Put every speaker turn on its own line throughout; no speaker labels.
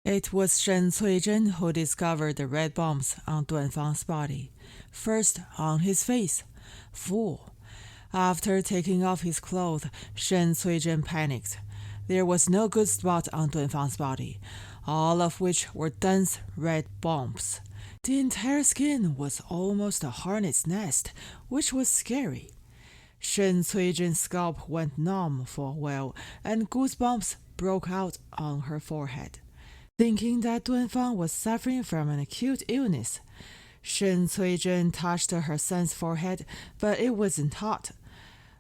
It was Shen Cuizhen who discovered the red bumps on Dunfang's body, first on his face, full. After taking off his clothes, Shen Cuizhen panicked. There was no good spot on Dunfang's body, all of which were dense red bumps. The entire skin was almost a hornet's nest, which was scary. Shen Cuizhen's scalp went numb for a while, and goosebumps broke out on her forehead. Thinking that Dunfang was suffering from an acute illness, Shen Cuizhen touched her son's forehead, but it wasn't hot.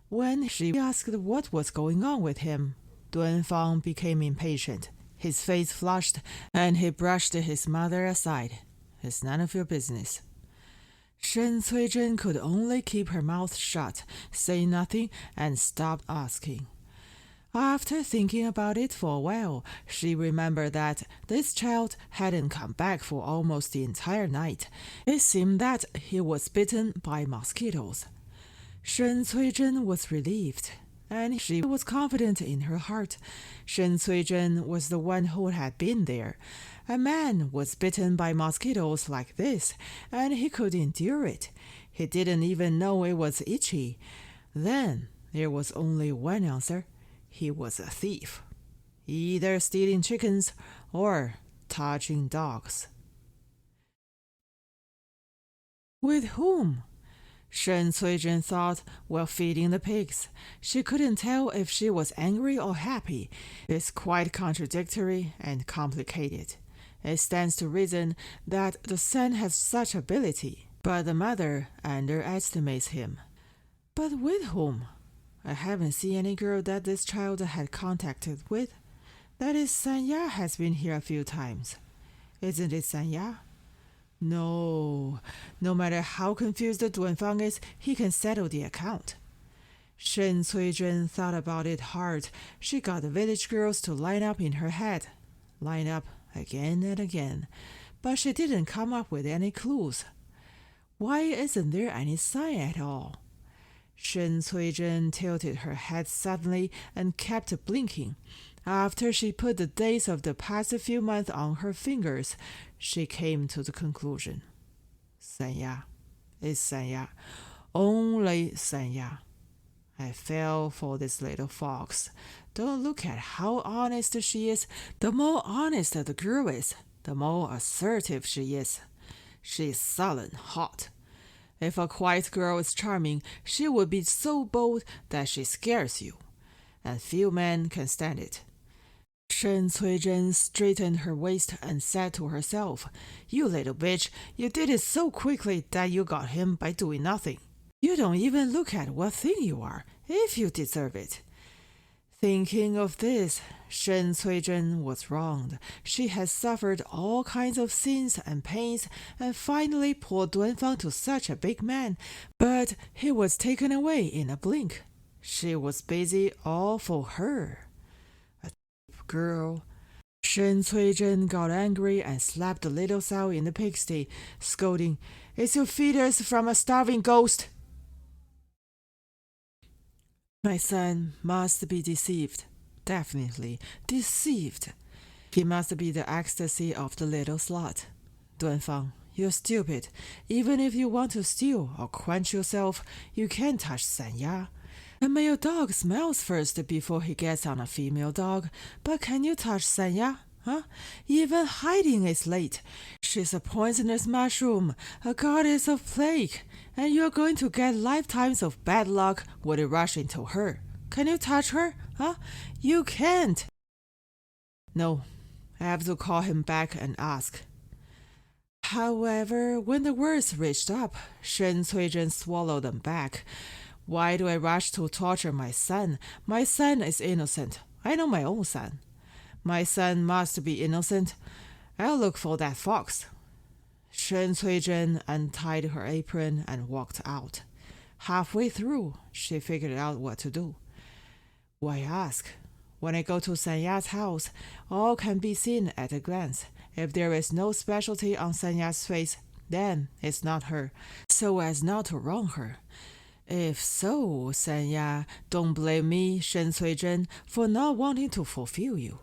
When she asked what was going on with him, Dunfang became impatient. His face flushed, and he brushed his mother aside. It's none of your business. Shen Cuizhen could only keep her mouth shut, say nothing, and stop asking. After thinking about it for a while, she remembered that this child hadn't come back for almost the entire night. It seemed that he was bitten by mosquitoes. Shen Cuizhen was relieved, and she was confident in her heart. Shen Cuizhen was the one who had been there. A man was bitten by mosquitoes like this, and he could endure it. He didn't even know it was itchy. Then there was only one answer. He was a thief, either stealing chickens or touching dogs. With whom? Shen Cuizhen thought while feeding the pigs. She couldn't tell if she was angry or happy. It's quite contradictory and complicated. It stands to reason that the son has such ability, but the mother underestimates him. But with whom? I haven't seen any girl that this child had contacted with. That is, Sanya has been here a few times. Isn't it Sanya? No matter how confused Dunfang is, he can settle the account. Shen Cuizhen thought about it hard. She got the village girls to line up in her head. Line up again and again. But she didn't come up with any clues. Why isn't there any sign at all? Shen Cuizhen tilted her head suddenly and kept blinking. After she put the dates of the past few months on her fingers, she came to the conclusion. Sanya. It's Sanya. Only Sanya. I fell for this little fox. Don't look at how honest she is. The more honest the girl is, the more assertive she is. She's sullen, hot. If a quiet girl is charming, she would be so bold that she scares you, and few men can stand it. Shen Cuizhen straightened her waist and said to herself, You little bitch, you did it so quickly that you got him by doing nothing. You don't even look at what thing you are, if you deserve it. Thinking of this, Shen Cuizhen was wronged. She had suffered all kinds of sins and pains, and finally poor Dunfang to such a big man, but he was taken away in a blink. She was busy all for her. A cheap girl. Shen Cuizhen got angry and slapped the little sow in the pigsty, scolding, It's your feeders from a starving ghost. My son must be deceived. Definitely deceived. He must be the ecstasy of the little slut. Dunfang, you're stupid. Even if you want to steal or quench yourself, you can't touch Sanya. A male dog smells first before he gets on a female dog. But can you touch Sanya? Huh? Even hiding is late. She's a poisonous mushroom, a goddess of plague, and you're going to get lifetimes of bad luck when you rush into her. Can you touch her? Huh? You can't. No, I have to call him back and ask. However, when the words reached up, Shen Cuizhen swallowed them back. Why do I rush to torture my son? My son is innocent. I know my own son. My son must be innocent. I'll look for that fox. Shen Cuizhen untied her apron and walked out. Halfway through, she figured out what to do. Why ask? When I go to Sanya's house, all can be seen at a glance. If there is no specialty on Sanya's face, then it's not her, so as not to wrong her. If so, Sanya, don't blame me, Shen Cuizhen, for not wanting to fulfill you.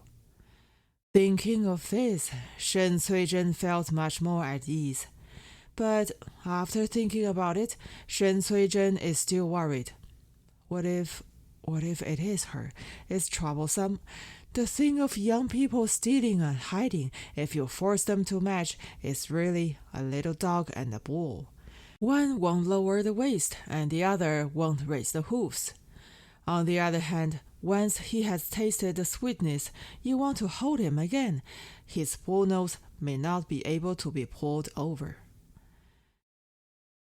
Thinking of this, Shen Cuizhen felt much more at ease. But after thinking about it, Shen Cuizhen is still worried. What if it is her? It's troublesome. The thing of young people stealing and hiding, if you force them to match, is really a little dog and a bull. One won't lower the waist, and the other won't raise the hoofs. On the other hand, once he has tasted the sweetness, you want to hold him again. His bull nose may not be able to be pulled over.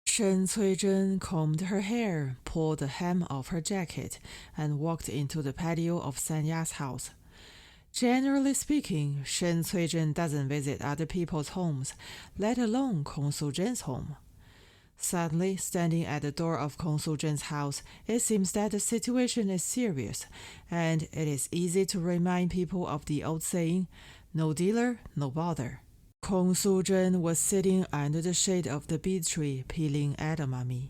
Shen Cuizhen combed her hair, pulled the hem of her jacket, and walked into the patio of Sanya's house. Generally speaking, Shen Cuizhen doesn't visit other people's homes, let alone Kong Suzhen's home. Suddenly, standing at the door of Kong Suzhen's house, it seems that the situation is serious, and it is easy to remind people of the old saying, "No dealer, no bother." Kong Suzhen was sitting under the shade of the beech tree peeling edamame.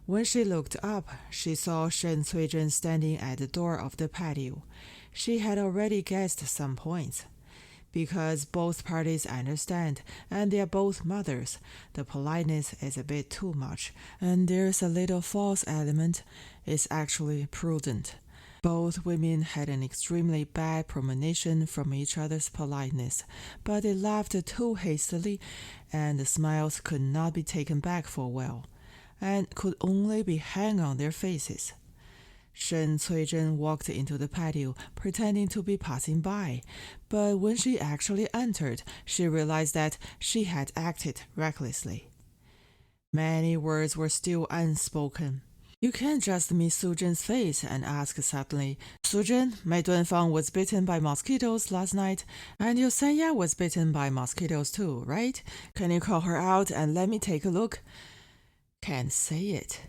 When she looked up, she saw Shen Cuizhen standing at the door of the patio. She had already guessed some points. Because both parties understand, and they are both mothers, the politeness is a bit too much, and there's a little false element. It's actually prudent. Both women had an extremely bad premonition from each other's politeness, but they laughed too hastily, and the smiles could not be taken back for a while, and could only be hung on their faces. Shen Cuizhen walked into the patio, pretending to be passing by, but when she actually entered, she realized that she had acted recklessly. Many words were still unspoken. You can't just meet Suzhen's face and ask suddenly, "Suzhen, my Dunfang was bitten by mosquitoes last night, and your Sanya was bitten by mosquitoes too, right? Can you call her out and let me take a look?" Can't say it.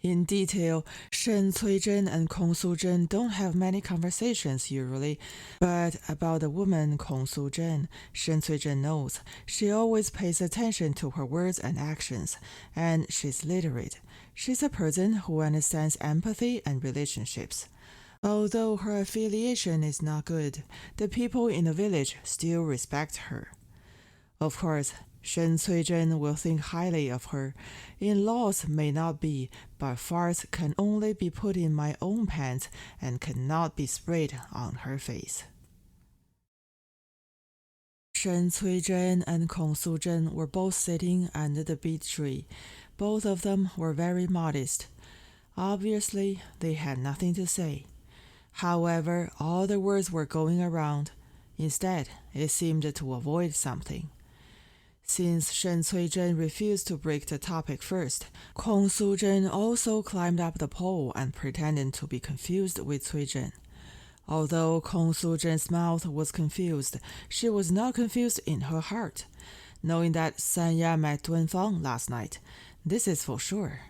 In detail, Shen Cuizhen and Kong Suzhen don't have many conversations usually, but about the woman Kong Suzhen, Shen Cuizhen knows. She always pays attention to her words and actions, and she's literate. She's a person who understands empathy and relationships. Although her affiliation is not good, the people in the village still respect her. Of course, Shen Cuizhen will think highly of her. In-laws may not be, but farts can only be put in my own pants and cannot be sprayed on her face. Shen Cuizhen and Kong Suzhen were both sitting under the beech tree. Both of them were very modest. Obviously, they had nothing to say. However, all the words were going around. Instead, it seemed to avoid something. Since Shen Cuizhen refused to break the topic first, Kong Suzhen also climbed up the pole and pretended to be confused with Cuizhen. Although Kong Suzhen's mouth was confused, she was not confused in her heart. Knowing that Sanya met Dunfang last night, this is for sure.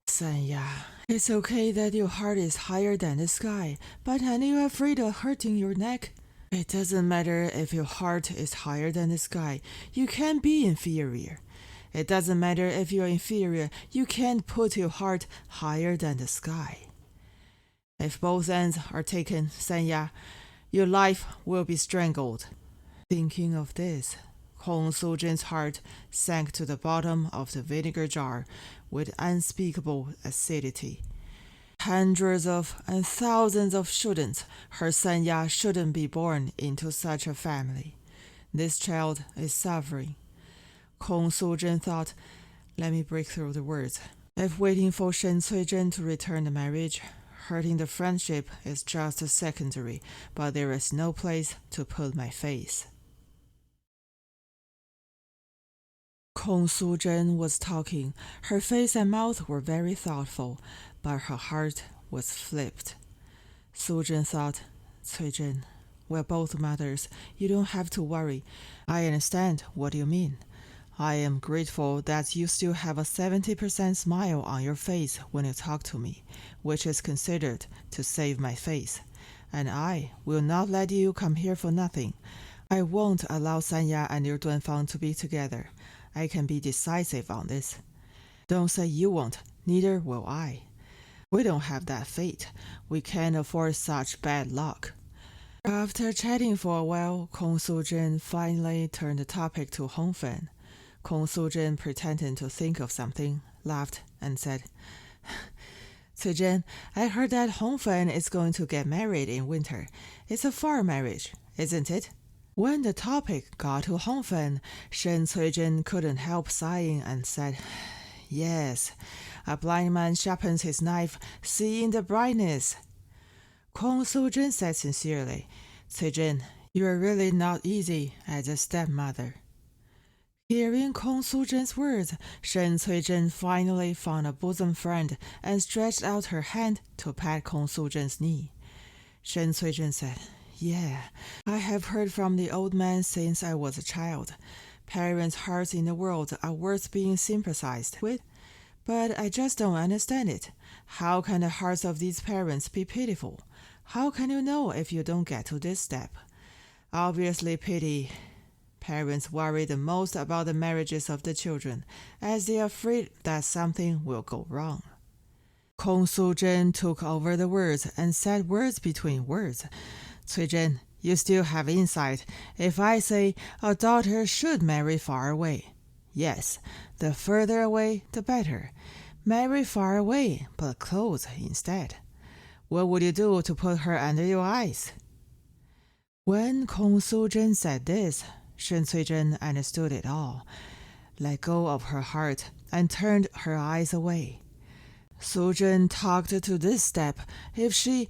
Sanya, it's okay that your heart is higher than the sky, but aren't you afraid of hurting your neck? It doesn't matter if your heart is higher than the sky. You can't be inferior. It doesn't matter if you're inferior. You can't put your heart higher than the sky. If both ends are taken, Sanya, your life will be strangled. Thinking of this, Kong Suzhen's heart sank to the bottom of the vinegar jar with unspeakable acidity. Hundreds of and thousands of shouldn'ts. Her Sanya shouldn't be born into such a family. This child is suffering. Kong Suzhen thought, let me break through the words. If waiting for Shen Cuizhen to return the marriage, hurting the friendship is just secondary, but there is no place to put my face. Kong Suzhen was talking. Her face and mouth were very thoughtful, but her heart was flipped. Suzhen thought, Cuizhen, we're both mothers. You don't have to worry. I understand what you mean. I am grateful that you still have a 70% smile on your face when you talk to me, which is considered to save my face. And I will not let you come here for nothing. I won't allow Sanya and your Dunfang to be together. I can be decisive on this. Don't say you won't, neither will I. We don't have that fate. We can't afford such bad luck. After chatting for a while, Kong Suzhen finally turned the topic to Hongfen. Kong Suzhen, pretending to think of something, laughed and said, Cuizhen, I heard that Hongfen is going to get married in winter. It's a far marriage, isn't it? When the topic got to Hongfen, Shen Cuizhen couldn't help sighing and said, Yes, a blind man sharpens his knife, seeing the brightness. Kong Suzhen said sincerely, Cuizhen, you are really not easy as a stepmother. Hearing Kong Suzhen's words, Shen Cuizhen finally found a bosom friend and stretched out her hand to pat Kong Suzhen's knee. Shen Cuizhen said, Yeah, I have heard from the old man since I was a child. Parents' hearts in the world are worth being sympathized with, but I just don't understand it. How can the hearts of these parents be pitiful? How can you know if you don't get to this step? Obviously pity. Parents worry the most about the marriages of the children, as they are afraid that something will go wrong. Kong Suzhen took over the words and said words between words. Cuizhen, you still have insight. If I say a daughter should marry far away, yes, the further away, the better. Marry far away, but close instead. What would you do to put her under your eyes? When Kong Suzhen said this, Shen Cuizhen understood it all, let go of her heart, and turned her eyes away. Suzhen talked to this step. If Shen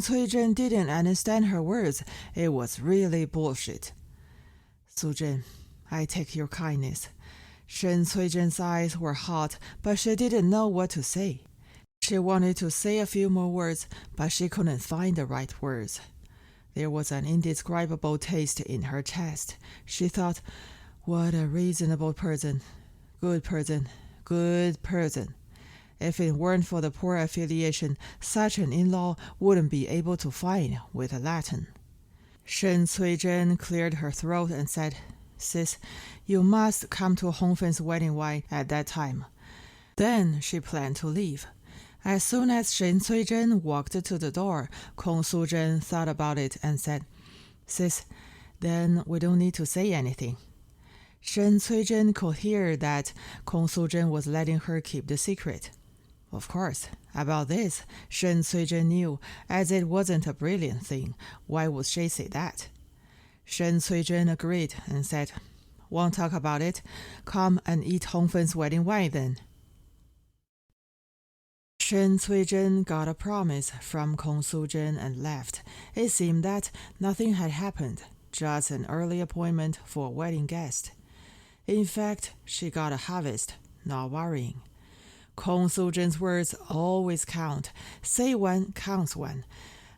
Cuizhen didn't understand her words, it was really bullshit. Suzhen, I take your kindness. Shen Cuizhen's eyes were hot, but she didn't know what to say. She wanted to say a few more words, but she couldn't find the right words. There was an indescribable taste in her chest. She thought, what a reasonable person. Good person. Good person. If it weren't for the poor affiliation, such an in-law wouldn't be able to find with a Latin. Shen Cuizhen cleared her throat and said, Sis, you must come to Hongfen's wedding wine at that time. Then she planned to leave. As soon as Shen Cuizhen walked to the door, Kong Suzhen thought about it and said, Sis, then we don't need to say anything. Shen Cuizhen could hear that Kong Suzhen was letting her keep the secret. Of course, about this, Shen Cuizhen knew, as it wasn't a brilliant thing. Why would she say that? Shen Cuizhen agreed and said, Won't talk about it. Come and eat Hongfen's wedding wine then. Shen Cuizhen got a promise from Kong Suzhen and left. It seemed that nothing had happened, just an early appointment for a wedding guest. In fact, she got a harvest, not worrying. Kong Suzhen's words always count. Say one counts one.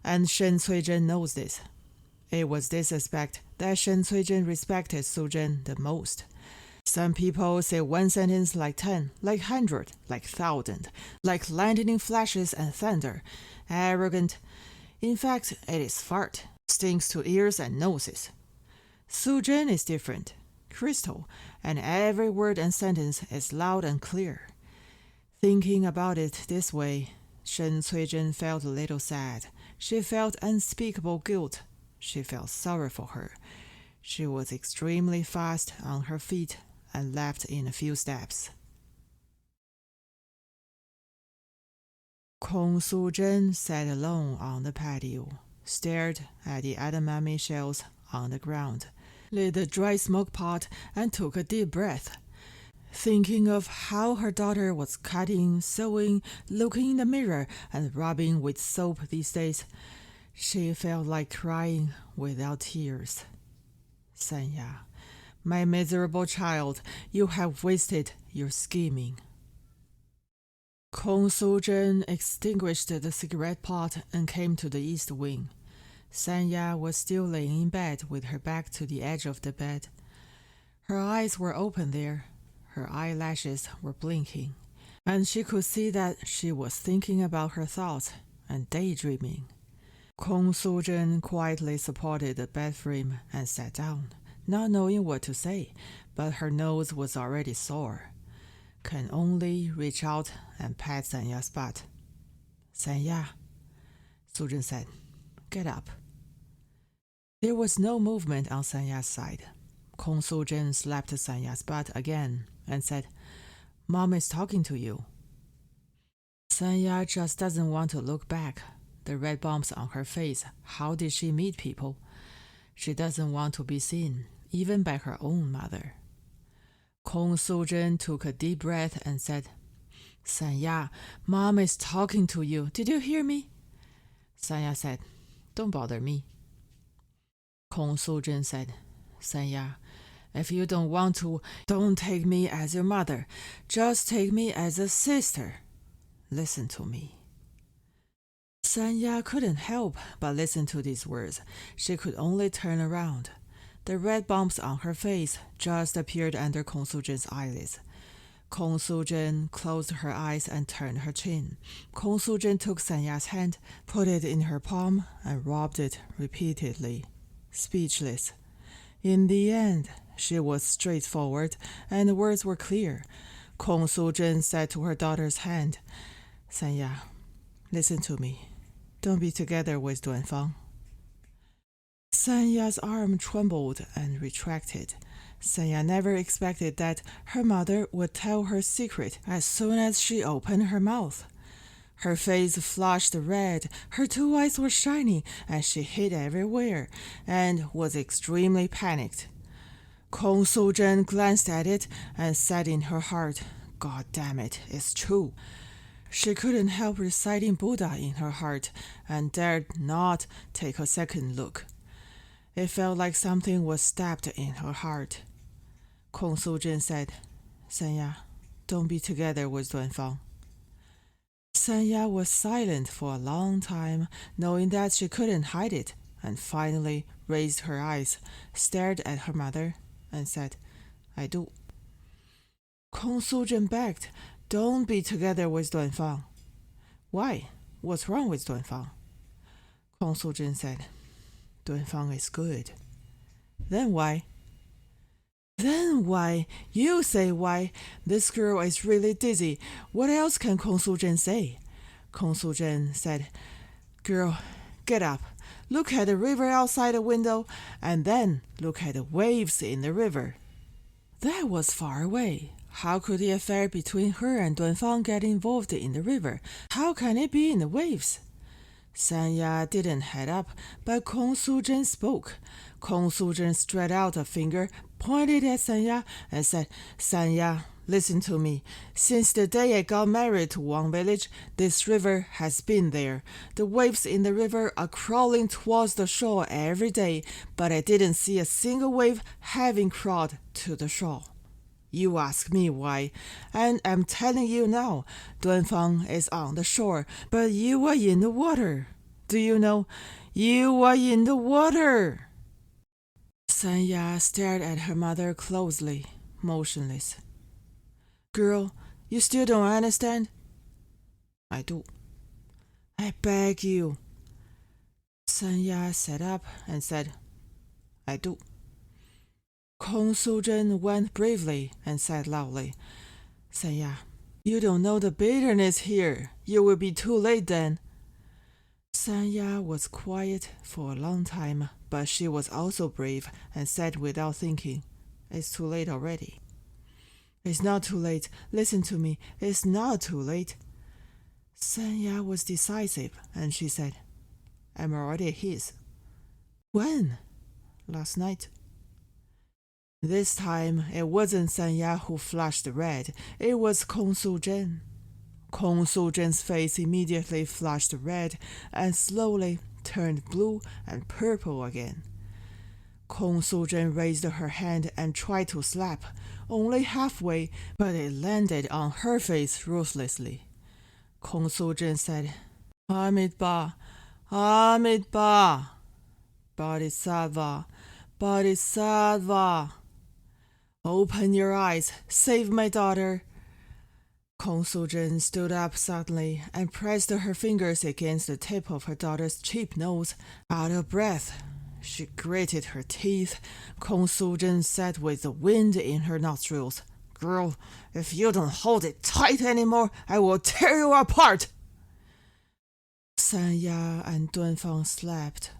And Shen Cuizhen knows this. It was this aspect that Shen Cuizhen respected Suzhen the most. Some people say one sentence like 10, like 100, like 1,000, like lightning flashes and thunder. Arrogant. In fact, it is fart. Stings to ears and noses. Suzhen is different. Crystal. And every word and sentence is loud and clear. Thinking about it this way, Shen Cuizhen felt a little sad. She felt unspeakable guilt. She felt sorry for her. She was extremely fast on her feet and left in a few steps. Kong Suzhen sat alone on the patio, stared at the edamame shells on the ground, lit a dry smoke pot, and took a deep breath. Thinking of how her daughter was cutting, sewing, looking in the mirror, and rubbing with soap these days, she felt like crying without tears. Sanya, my miserable child, you have wasted your scheming. Kong Suzhen extinguished the cigarette pot and came to the east wing. Sanya was still laying in bed with her back to the edge of the bed. Her eyes were open there. Her eyelashes were blinking, and she could see that she was thinking about her thoughts and daydreaming. Kong Suzhen quietly supported the bed frame and sat down, not knowing what to say, but her nose was already sore. Can only reach out and pat Sanya's butt. Sanya, Suzhen said, get up. There was no movement on Sanya's side. Kong Suzhen slapped Sanya's butt again and said, "Mom is talking to you." Sanya just doesn't want to look back. The red bumps on her face. How did she meet people? She doesn't want to be seen, even by her own mother. Kong Suzhen took a deep breath and said, "Sanya, Mom is talking to you. Did you hear me?" Sanya said, "Don't bother me." Kong Suzhen said, "Sanya, if you don't want to, don't take me as your mother. Just take me as a sister. Listen to me." Sanya couldn't help but listen to these words. She could only turn around. The red bumps on her face just appeared under Kong Suzhen's eyelids. Kong Suzhen closed her eyes and turned her chin. Kong Suzhen took Sanya's hand, put it in her palm, and rubbed it repeatedly, speechless. In the end, she was straightforward, and the words were clear. Kong Suzhen said to her daughter's hand, "Sanya, listen to me. Don't be together with Duanfang." Sanya's arm trembled and retracted. Sanya never expected that her mother would tell her secret as soon as she opened her mouth. Her face flushed red, her two eyes were shining, and she hid everywhere, and was extremely panicked. Kong Suzhen glanced at it and said in her heart, "God damn it, it's true." She couldn't help reciting Buddha in her heart and dared not take a second look. It felt like something was stabbed in her heart. Kong Suzhen said, "Sanya, don't be together with Duanfang." Sanya was silent for a long time, knowing that she couldn't hide it, and finally raised her eyes, stared at her mother, and said, "I do." Kong Suzhen begged, "Don't be together with Duanfang." "Why? What's wrong with Duanfang?" Kong Suzhen said, "Duanfang is good." "Then why?" "Then why? You say why. This girl is really dizzy. What else can Kong Suzhen say?" Kong Suzhen said, "Girl, get up. Look at the river outside the window, and then look at the waves in the river." That was far away. How could the affair between her and Duanfang get involved in the river? How can it be in the waves? Sanya didn't head up, but Kong Suzhen spoke. Kong Suzhen stretched out a finger, pointed at Sanya, and said, "Sanya, listen to me. Since the day I got married to Wang village, this river has been there. The waves in the river are crawling towards the shore every day, but I didn't see a single wave having crawled to the shore. You ask me why, and I'm telling you now, Duanfang is on the shore, but you are in the water. Do you know? You are in the water." Sanya stared at her mother closely, motionless. "Girl, you still don't understand?" "I do." "I beg you." Sanya sat up and said, "I do." Kong Suzhen went bravely and said loudly, "Sanya, you don't know the bitterness here. You will be too late then." Sanya was quiet for a long time, but she was also brave and said without thinking, "It's too late already." "It's not too late. Listen to me. It's not too late." Sanya was decisive, and she said, "I'm already his." "When?" "Last night." This time, it wasn't Sanya who flushed red. It was Kong Suzhen. Kong Suzhen's face immediately flushed red and slowly turned blue and purple again. Kong Suzhen raised her hand and tried to slap, only halfway, but it landed on her face ruthlessly. Kong Suzhen said, "Amitabha, Amitabha, Bodhisattva, Bodhisattva. Open your eyes, save my daughter." Kong Suzhen stood up suddenly and pressed her fingers against the tip of her daughter's cheap nose. Out of breath, she gritted her teeth. Kong Suzhen said with the wind in her nostrils, "Girl, if you don't hold it tight anymore, I will tear you apart." Sanya and Duanfang slept.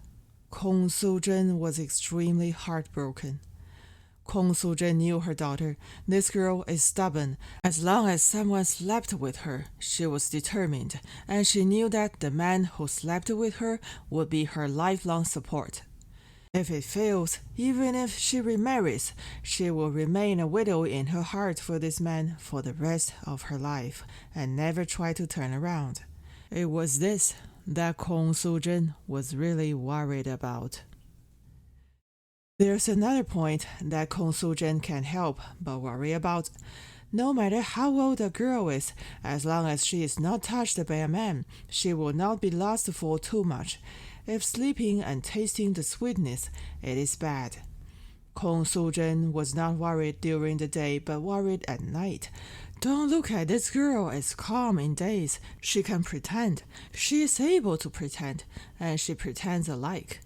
Kong Suzhen was extremely heartbroken. Kong Suzhen knew her daughter. This girl is stubborn. As long as someone slept with her, she was determined, and she knew that the man who slept with her would be her lifelong support. If it fails, even if she remarries, she will remain a widow in her heart for this man for the rest of her life and never try to turn around. It was this that Kong Suzhen was really worried about. There's another point that Kong Suzhen can't help but worry about. No matter how old a girl is, as long as she is not touched by a man, she will not be lost for too much. If sleeping and tasting the sweetness, it is bad. Kong Suzhen was not worried during the day but worried at night. Don't look at this girl as calm in days. She can pretend. She is able to pretend, and she pretends alike.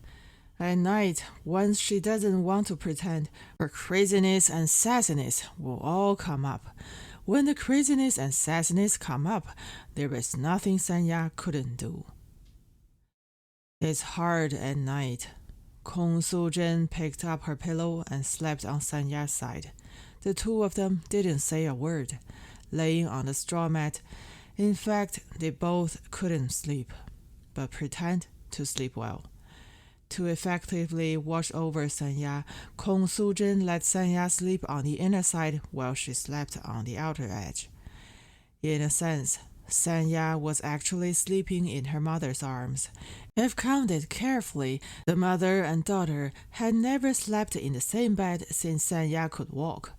At night, once she doesn't want to pretend, her craziness and sassiness will all come up. When the craziness and sassiness come up, there is nothing Sanya couldn't do. It's hard at night. Kong Suzhen picked up her pillow and slept on Sanya's side. The two of them didn't say a word, laying on the straw mat. In fact, they both couldn't sleep, but pretend to sleep well. To effectively watch over Sanya, Kong Suzhen let Sanya sleep on the inner side while she slept on the outer edge. In a sense, Sanya was actually sleeping in her mother's arms. If counted carefully, the mother and daughter had never slept in the same bed since Sanya could walk.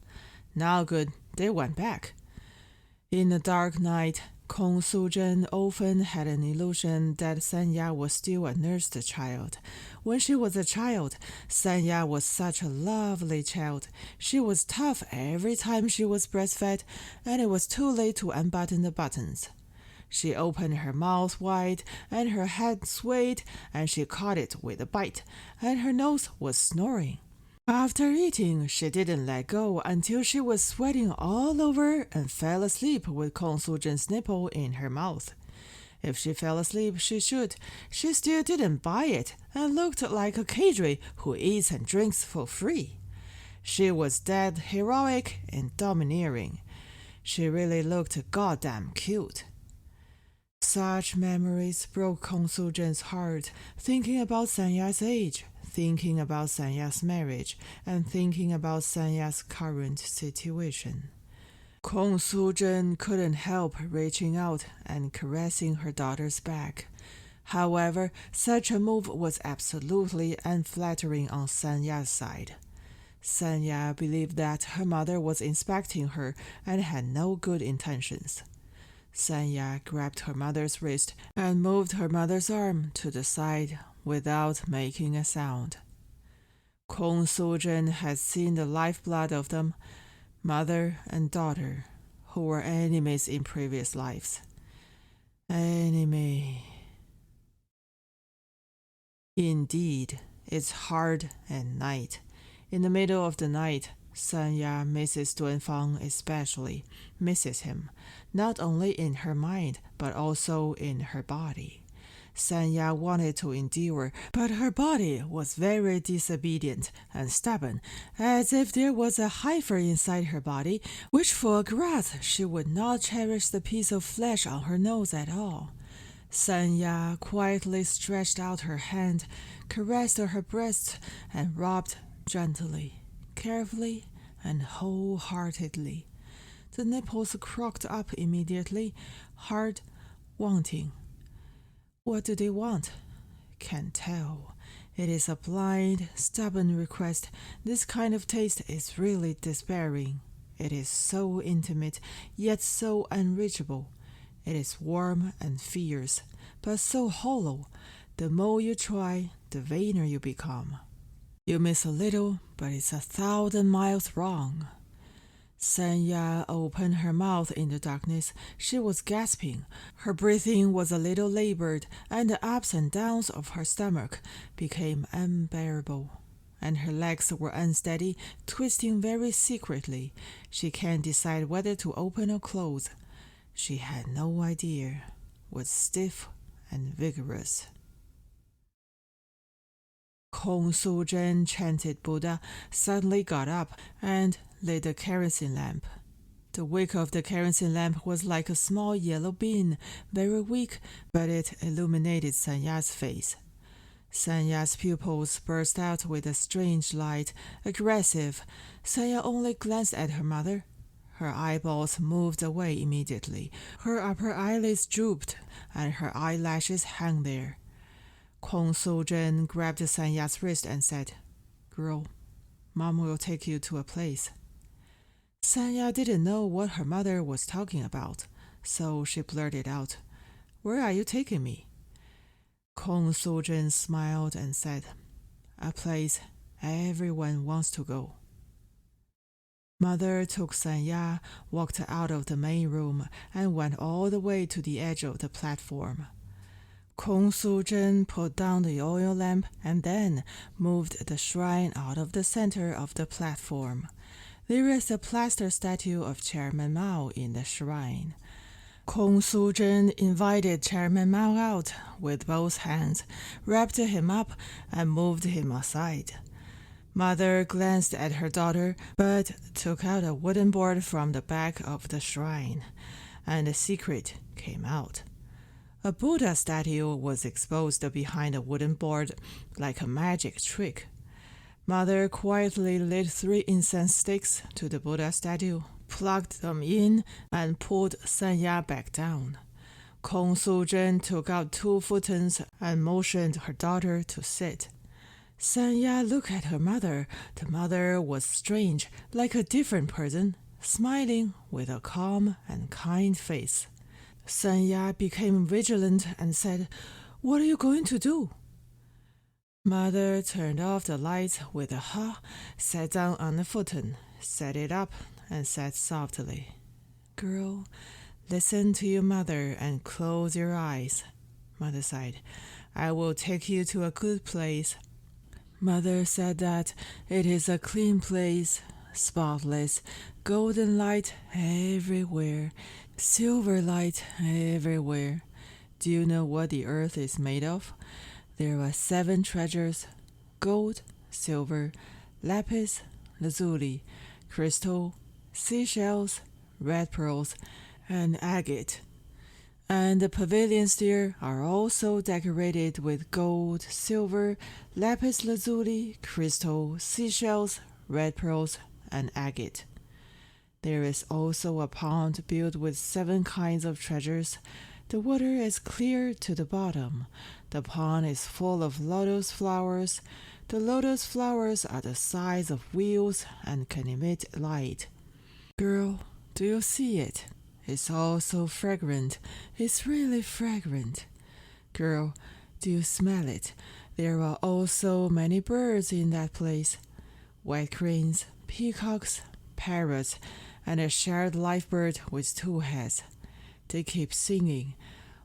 Now good, they went back. In the dark night, Kong Suzhen often had an illusion that Sanya was still a nursed child. When she was a child, Sanya was such a lovely child. She was tough every time she was breastfed, and it was too late to unbutton the buttons. She opened her mouth wide, and her head swayed, and she caught it with a bite, and her nose was snoring. After eating, she didn't let go until she was sweating all over and fell asleep with Kong Suzhen's nipple in her mouth. If she fell asleep, she should. She still didn't buy it and looked like a cadre who eats and drinks for free. She was dead heroic and domineering. She really looked goddamn cute. Such memories broke Kong Suzhen's heart, thinking about Sanya's age, thinking about Sanya's marriage, and thinking about Sanya's current situation. Kong Suzhen couldn't help reaching out and caressing her daughter's back. However, such a move was absolutely unflattering on Sanya's side. Sanya believed that her mother was inspecting her and had no good intentions. Sanya grabbed her mother's wrist and moved her mother's arm to the side without making a sound. Kong Suzhen had seen the lifeblood of them, mother and daughter, who were enemies in previous lives. Enemy. Indeed, it's hard at night. In the middle of the night, Sanya, Mrs. Dunfang especially, misses him, not only in her mind, but also in her body. Sanya wanted to endure, but her body was very disobedient and stubborn, as if there was a heifer inside her body, which for a grudge she would not cherish the piece of flesh on her nose at all. Sanya quietly stretched out her hand, caressed her breast, and rubbed gently, carefully, and wholeheartedly. The nipples crocked up immediately, hard, wanting. What do they want? Can't tell. It is a blind, stubborn request. This kind of taste is really despairing. It is so intimate, yet so unreachable. It is warm and fierce, but so hollow. The more you try, the vainer you become. You miss a little, but it's 1,000 miles wrong. Sanya opened her mouth in the darkness. She was gasping. Her breathing was a little labored, and the ups and downs of her stomach became unbearable. And her legs were unsteady, twisting very secretly. She can't decide whether to open or close. She had no idea. Was stiff and vigorous. Kong Suzhen, chanted Buddha, suddenly got up and lit a kerosene lamp. The wick of the kerosene lamp was like a small yellow bean, very weak, but it illuminated Sanya's face. Sanya's pupils burst out with a strange light, aggressive. Sanya only glanced at her mother. Her eyeballs moved away immediately. Her upper eyelids drooped, and her eyelashes hung there. Kong Suzhen grabbed Sanya's wrist and said, "Girl, Mom will take you to a place." Sanya didn't know what her mother was talking about, so she blurted out, "Where are you taking me?" Kong Suzhen smiled and said, "A place everyone wants to go." Mother took Sanya, walked out of the main room, and went all the way to the edge of the platform. Kong Suzhen put down the oil lamp and then moved the shrine out of the center of the platform. There is a plaster statue of Chairman Mao in the shrine. Kong Suzhen invited Chairman Mao out with both hands, wrapped him up, and moved him aside. Mother glanced at her daughter, but took out a wooden board from the back of the shrine, and the secret came out. A Buddha statue was exposed behind a wooden board like a magic trick. Mother quietly lit 3 incense sticks to the Buddha statue, plugged them in, and pulled Sanya back down. Kong Suzhen took out 2 futons and motioned her daughter to sit. Sanya looked at her mother. The mother was strange, like a different person, smiling with a calm and kind face. Sanya became vigilant and said, "What are you going to do?" Mother turned off the lights with a ha, sat down on the futon, set it up, and said softly, "Girl, listen to your mother and close your eyes." Mother sighed, "I will take you to a good place." Mother said that it is a clean place, spotless, golden light everywhere, silver light everywhere. Do you know what the earth is made of? There are 7 treasures: gold, silver, lapis, lazuli, crystal, seashells, red pearls, and agate. And the pavilions there are also decorated with gold, silver, lapis lazuli, crystal, seashells, red pearls, and agate. There is also a pond built with 7 kinds of treasures. The water is clear to the bottom. The pond is full of lotus flowers. The lotus flowers are the size of wheels and can emit light. Girl, do you see it? It's all so fragrant. It's really fragrant. Girl, do you smell it? There are also many birds in that place. White cranes, peacocks, parrots, and a shared live bird with 2 heads. They keep singing,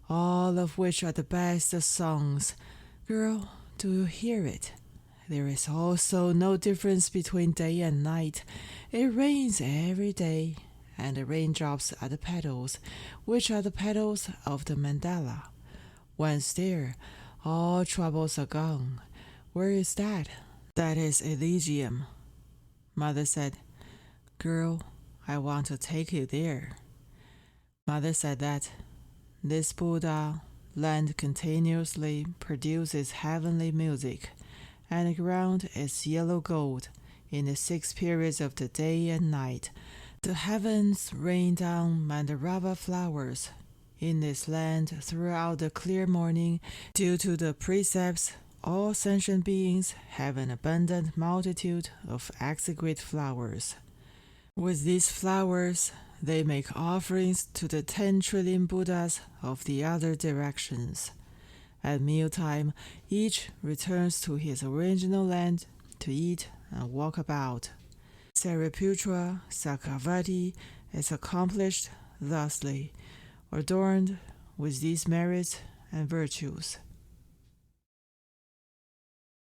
all of which are the best songs. Girl, do you hear it? There is also no difference between day and night. It rains every day, and the raindrops are the petals, which are the petals of the mandala. Once there, all troubles are gone. Where is that? That is Elysium. Mother said, "Girl, I want to take you there." Mother said that this Buddha land continuously produces heavenly music, and the ground is yellow gold. In the 6 periods of the day and night, the heavens rain down mandarava flowers. In this land, throughout the clear morning, due to the precepts, all sentient beings have an abundant multitude of exquisite flowers. With these flowers, they make offerings to the 10 trillion Buddhas of the other directions. At mealtime, each returns to his original land to eat and walk about. Sariputra Sakavati is accomplished thusly, adorned with these merits and virtues.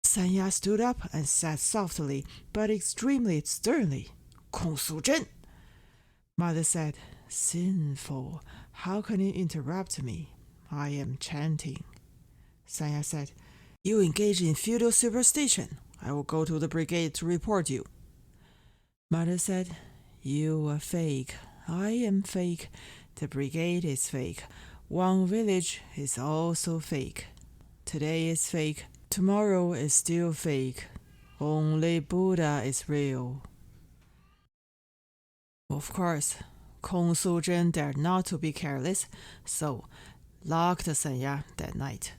Sanya stood up and said softly, but extremely sternly, "Kong Suzhen!" Mother said, "Sinful, how can you interrupt me? I am chanting." Sanya said, You engage in feudal superstition. I will go to the brigade to report you. Mother said, You are fake. I am fake. The brigade is fake. One village is also fake. Today is fake. Tomorrow is still fake. Only Buddha is real. Of course, Kong Suzhen dared not to be careless, so locked Senya that night.